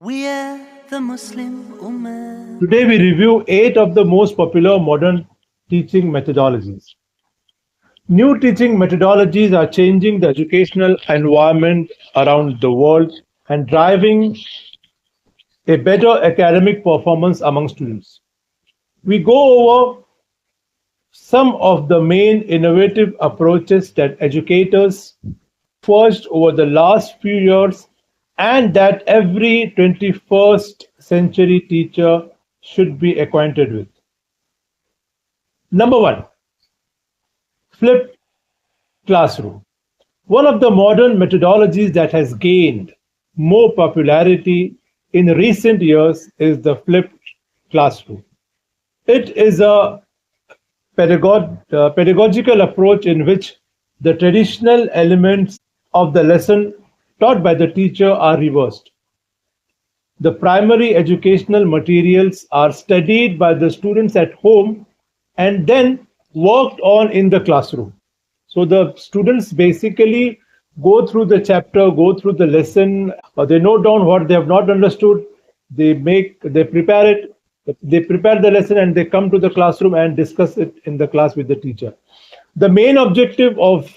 We are the Muslim Ummah. Today we review 8 of the most popular modern teaching methodologies. New teaching methodologies are changing the educational environment around the world and driving a better academic performance among students. We go over some of the main innovative approaches that educators forged over the last few years and that every 21st century teacher should be acquainted with. Number one, flipped classroom. One of the modern methodologies that has gained more popularity in recent years is the flipped classroom. It is a pedagogical approach in which the traditional elements of the lesson taught by the teacher are reversed. The primary educational materials are studied by the students at home and then worked on in the classroom. So the students basically go through the chapter, go through the lesson, or they note down what they have not understood, they prepare it, they prepare the lesson and they come to the classroom and discuss it in the class with the teacher. The main objective of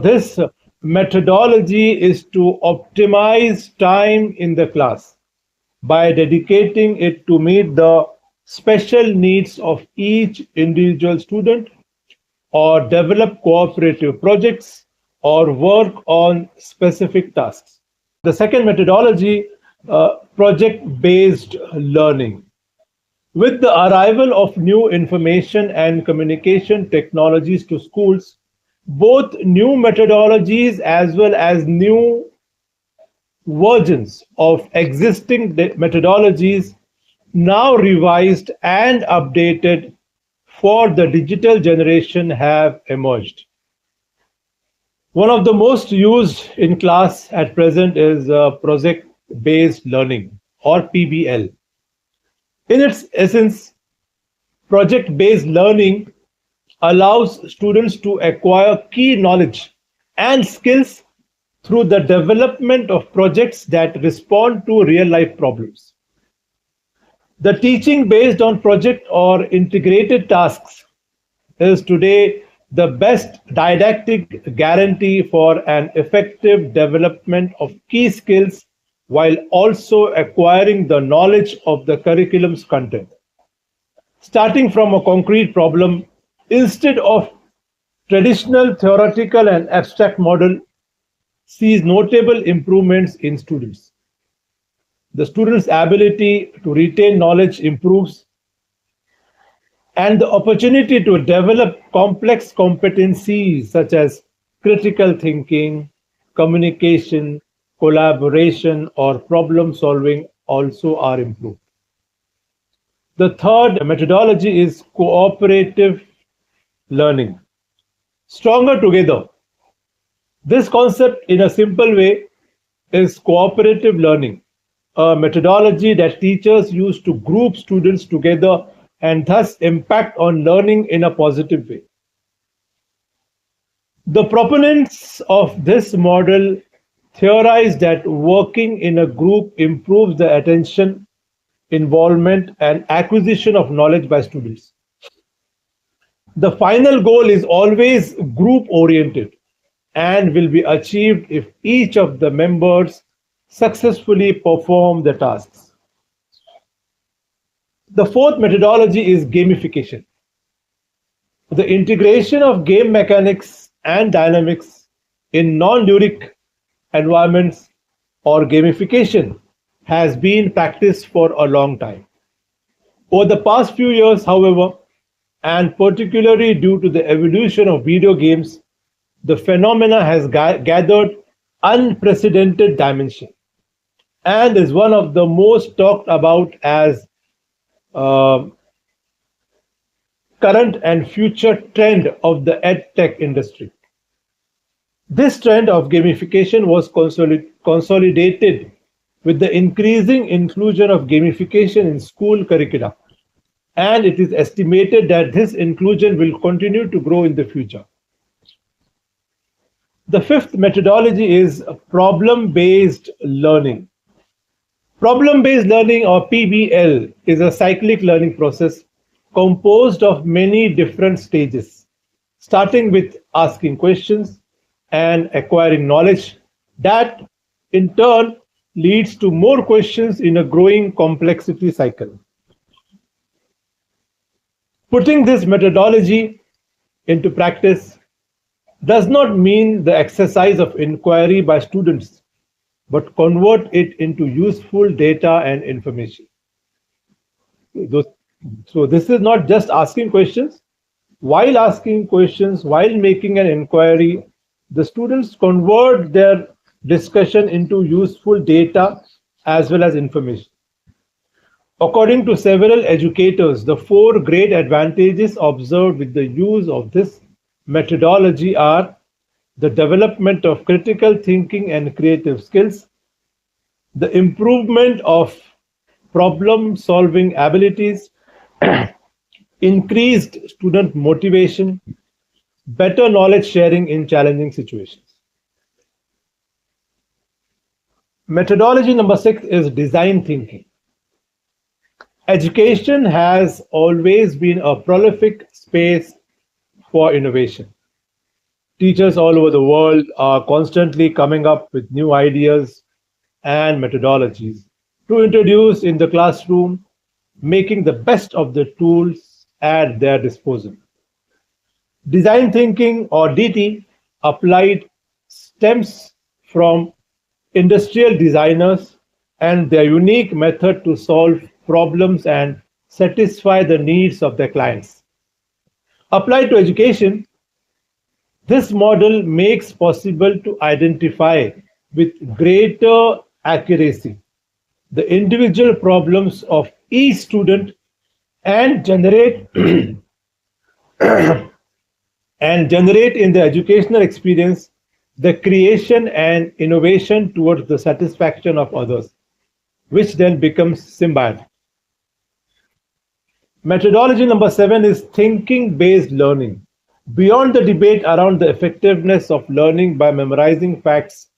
this methodology is to optimize time in the class by dedicating it to meet the special needs of each individual student or develop cooperative projects or work on specific tasks. The second methodology, project-based learning. With the arrival of new information and communication technologies to schools, both new methodologies as well as new versions of existing methodologies, now revised and updated for the digital generation, have emerged. One of the most used in class at present is project-based learning, or PBL. In its essence, project-based learning allows students to acquire key knowledge and skills through the development of projects that respond to real-life problems. The teaching based on project or integrated tasks is today the best didactic guarantee for an effective development of key skills while also acquiring the knowledge of the curriculum's content. Starting from a concrete problem, instead of traditional theoretical and abstract model, sees notable improvements in students. The students' ability to retain knowledge improves, and the opportunity to develop complex competencies such as critical thinking, communication, collaboration, or problem solving also are improved. The third methodology is cooperative learning. Stronger together. This concept, in a simple way, is cooperative learning, a methodology that teachers use to group students together and thus impact on learning in a positive way. The proponents of this model theorize that working in a group improves the attention, involvement, and acquisition of knowledge by students. The final goal is always group-oriented and will be achieved if each of the members successfully perform the tasks. The fourth methodology is gamification. The integration of game mechanics and dynamics in non-ludic environments or gamification has been practiced for a long time. Over the past few years, however, and particularly due to the evolution of video games, the phenomena has gathered unprecedented dimension and is one of the most talked about as current and future trend of the edtech industry. This trend of gamification was consolidated with the increasing inclusion of gamification in school curricula, and it is estimated that this inclusion will continue to grow in the future. The fifth methodology is problem-based learning. Problem-based learning, or PBL, is a cyclic learning process composed of many different stages, starting with asking questions and acquiring knowledge that in turn leads to more questions in a growing complexity cycle. Putting this methodology into practice does not mean the exercise of inquiry by students, but convert it into useful data and information. So this is not just asking questions. While asking questions, while making an inquiry, the students convert their discussion into useful data as well as information. According to several educators, the four great advantages observed with the use of this methodology are the development of critical thinking and creative skills, the improvement of problem-solving abilities, increased student motivation, better knowledge sharing in challenging situations. Methodology number 6 is design thinking. Education has always been a prolific space for innovation. Teachers all over the world are constantly coming up with new ideas and methodologies to introduce in the classroom, making the best of the tools at their disposal. Design thinking, or DT, applied stems from industrial designers and their unique method to solve problems and satisfy the needs of their clients. Applied to education, this model makes possible to identify with greater accuracy the individual problems of each student and generate and generate in the educational experience the creation and innovation towards the satisfaction of others, which then becomes symbiotic. Methodology number 7 is thinking-based learning. Beyond the debate around the effectiveness of learning by memorizing facts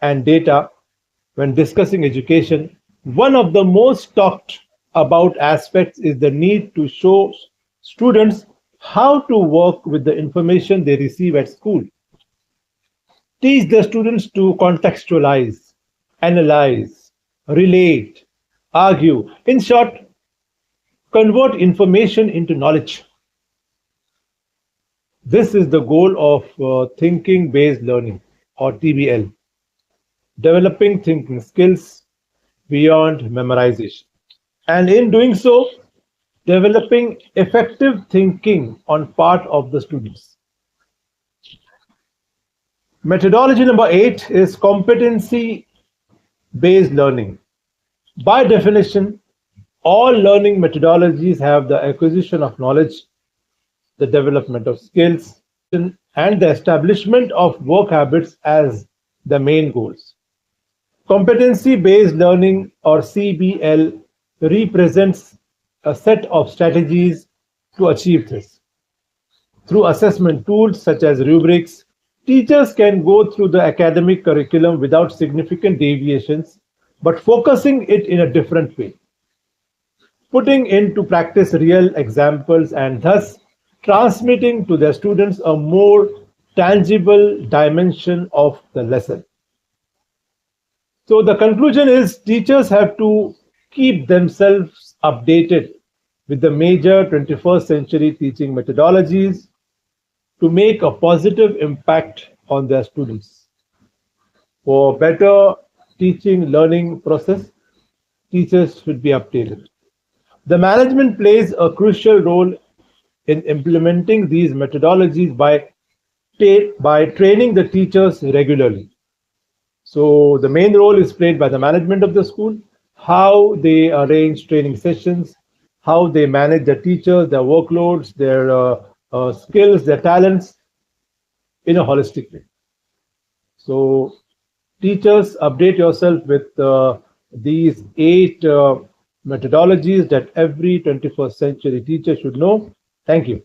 and data when discussing education, one of the most talked about aspects is the need to show students how to work with the information they receive at school. Teach the students to contextualize, analyze, relate, argue. In short, convert information into knowledge. This is the goal of thinking-based learning, or TBL, developing thinking skills beyond memorization. And in doing so, developing effective thinking on part of the students. Methodology number 8 is competency-based learning. By definition, all learning methodologies have the acquisition of knowledge, the development of skills, and the establishment of work habits as the main goals. Competency-based learning, or CBL, represents a set of strategies to achieve this. Through assessment tools such as rubrics, teachers can go through the academic curriculum without significant deviations, but focusing it in a different way, putting into practice real examples and thus transmitting to their students a more tangible dimension of the lesson. So the conclusion is teachers have to keep themselves updated with the major 21st century teaching methodologies to make a positive impact on their students. For better teaching learning process, teachers should be updated. The management plays a crucial role in implementing these methodologies by training the teachers regularly. So the main role is played by the management of the school, how they arrange training sessions, how they manage the teachers, their workloads, their skills, their talents in a holistic way. So teachers, update yourself with these 8 methodologies that every 21st century teacher should know. Thank you.